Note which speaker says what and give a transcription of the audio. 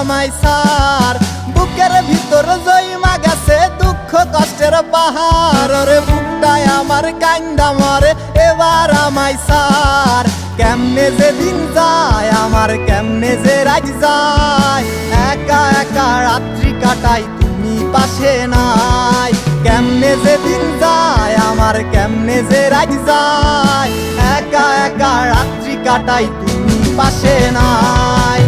Speaker 1: আমায় সার। বুকের ভিতর জইমা গেছে দুঃখ কষ্টের পাহাড়। ওরে বুকটায় আমার কান্দা মরে এবার আমায় সার। কেমনে যে দিন যায় আমার, কেমনে যে রাত যায়, একা একা রাত্রি কাটাই তুমি পাশে নাই। কেমনে যে দিন যায় আমার, কেমনে যে রাত যায়, একা একা রাত্রি কাটাই তুমি পাশে নাই।